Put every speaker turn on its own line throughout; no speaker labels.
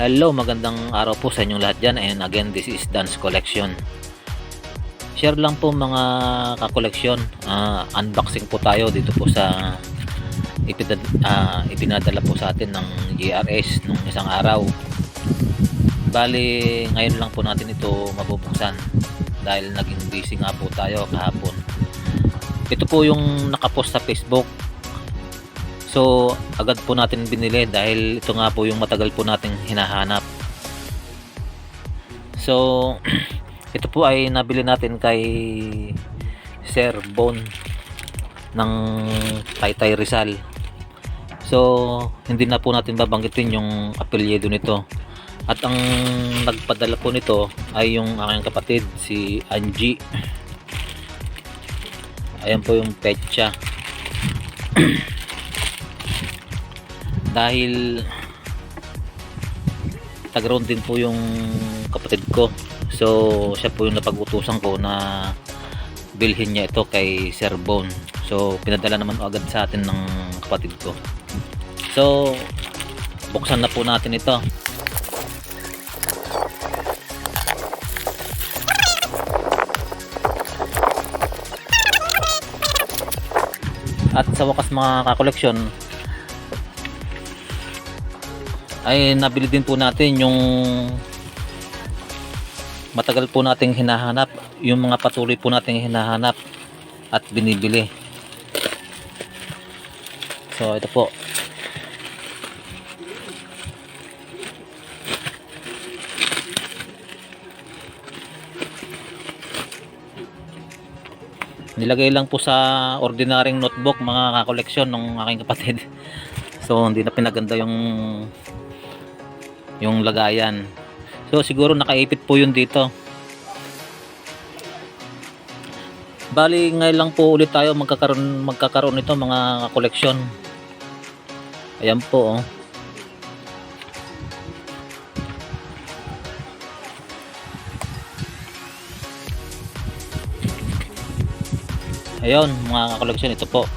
Hello, magandang araw po sa inyong lahat dyan, and again, this is Dan's Collection. Share lang po mga kakoleksyon, unboxing po tayo dito po sa ipinadala po sa atin ng GRS nung isang araw. Bali, ngayon lang po natin ito mabubuksan dahil naging busy nga po tayo kahapon. Ito po yung nakapost sa Facebook. So agad po natin binili dahil ito nga po yung matagal po nating hinahanap. So ito po ay nabili natin kay Sir Bon ng Taytay Rizal. So hindi na po natin babanggitin yung apelyido nito. At ang nagpadala po nito ay yung aking kapatid, si Angie. Ayan po yung petsa. Dahil taga-roon din po yung kapatid ko, so siya po yung napag-utusan ko na bilhin niya ito kay Sir Bon. So pinadala naman agad sa atin ng kapatid ko. So buksan na po natin ito. At sa wakas mga kakoleksyon ay nabili din po natin yung matagal po nating hinahanap, yung mga patuloy po nating hinahanap at binibili. So ito po, nilagay lang po sa ordinaryong notebook mga kakoleksyon ng aking kapatid. So hindi na pinaganda yung lagayan. So siguro nakaipit po yun dito. Bali ngayon lang po ulit tayo magkakaroon nito mga koleksyon. Ayan po, oh. Ayun mga koleksyon, ito po.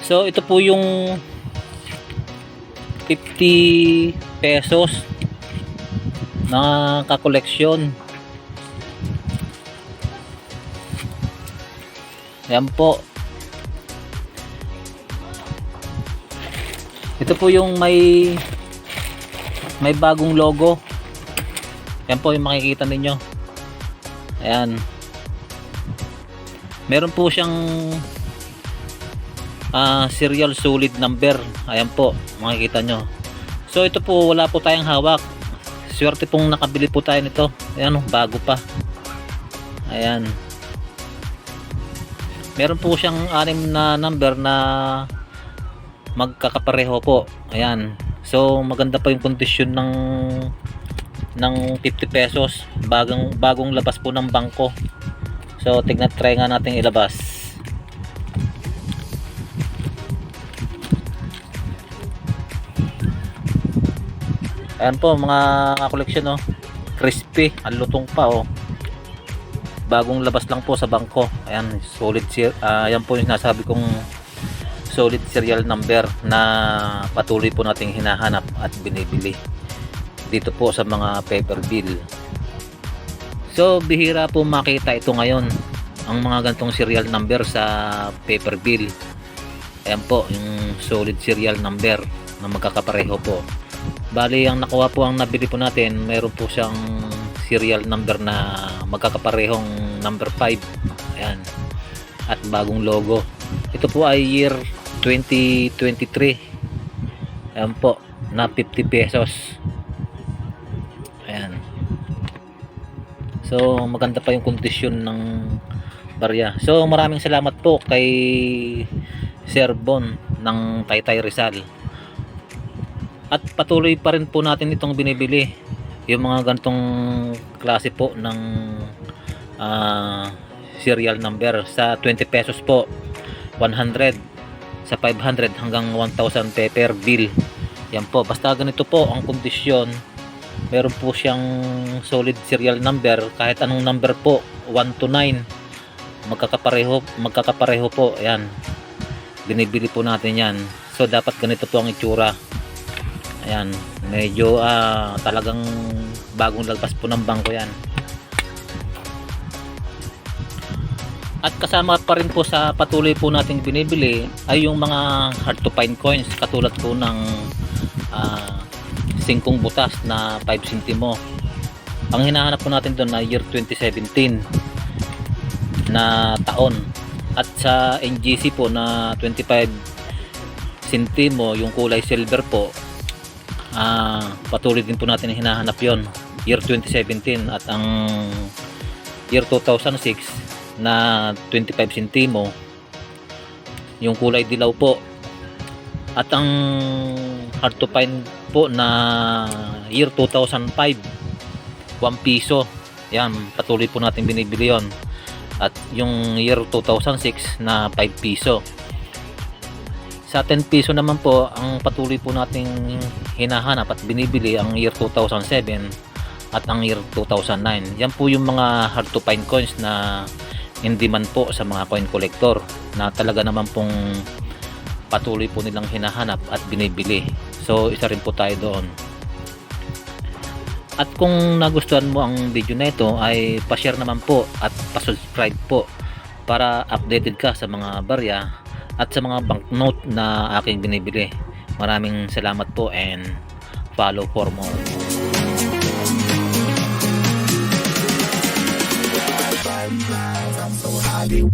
So ito po yung 50 pesos na kakoleksyon. Yan po. Ito po yung may bagong logo. Yan po yung makikita ninyo. Ayan. Meron po siyang serial solid number. Ayan po, makikita nyo. So ito po, wala po tayong hawak. Swerte pong nakabili po tayo nito. Ayan, bago pa. Ayan. Meron po siyang 6 na number na magkakapareho po. Ayan. So maganda pa yung kondisyon ng 50 pesos. Bagong labas po ng bangko. So try nga natin ilabas. Ayan po mga koleksyon, oh. Crispy, ang lutong pa, oh. Bagong labas lang po sa bangko. Ayan, solid ayan po yung nasabi kong solid serial number na patuloy po nating hinahanap at binibili dito po sa mga paper bill. So bihira po makita ito ngayon, ang mga gantong serial number sa paper bill. Ayan po yung solid serial number na magkakapareho po. Bali ang nakuha po, ang nabili po natin, mayroon po siyang serial number na magkakaparehong number 5. Ayan. At bagong logo. Ito po ay year 2023. Ayan po, na 50 pesos. Ayan. So maganda pa yung kondisyon ng barya. So maraming salamat po kay Sir Bon ng Taytay Rizal. At patuloy pa rin po natin itong binibili, yung mga ganitong klase po ng serial number sa 20 pesos po, 100, sa 500 hanggang 1,000 per bill. Yan po, basta ganito po ang kondisyon, meron po siyang solid serial number, kahit anong number po, 1 to 9 magkakapareho po. Ayan, binibili po natin yan. So dapat ganito po ang itsura. Ayan, medyo talagang bagong lalpas po ng bangko yan. At kasama pa rin po sa patuloy po nating binibili ay yung mga hard to find coins, katulad po ng 5 butas na 5 sentimo. Ang hinahanap po natin doon na year 2017 na taon, at sa NGC po na 25 sentimo yung kulay silver po, patuloy din po natin hinahanap yon, year 2017. At ang year 2006 na 25 sentimo yung kulay dilaw po, at ang hard to find po na year 2005 1 piso. Yan, patuloy po natin binibili yon. At yung year 2006 na 5 piso. Sa 10 piso naman po, ang patuloy po nating hinahanap at binibili ang year 2007 at ang year 2009. Yan po yung mga hard to find coins na in demand po sa mga coin collector, na talaga naman pong patuloy po nilang hinahanap at binibili. So isa rin po tayo doon. At kung nagustuhan mo ang video na ito, ay pa-share naman po at pa-subscribe po para updated ka sa mga barya at sa mga banknote na aking binibili. Maraming salamat po and follow for more.
I'm so happy.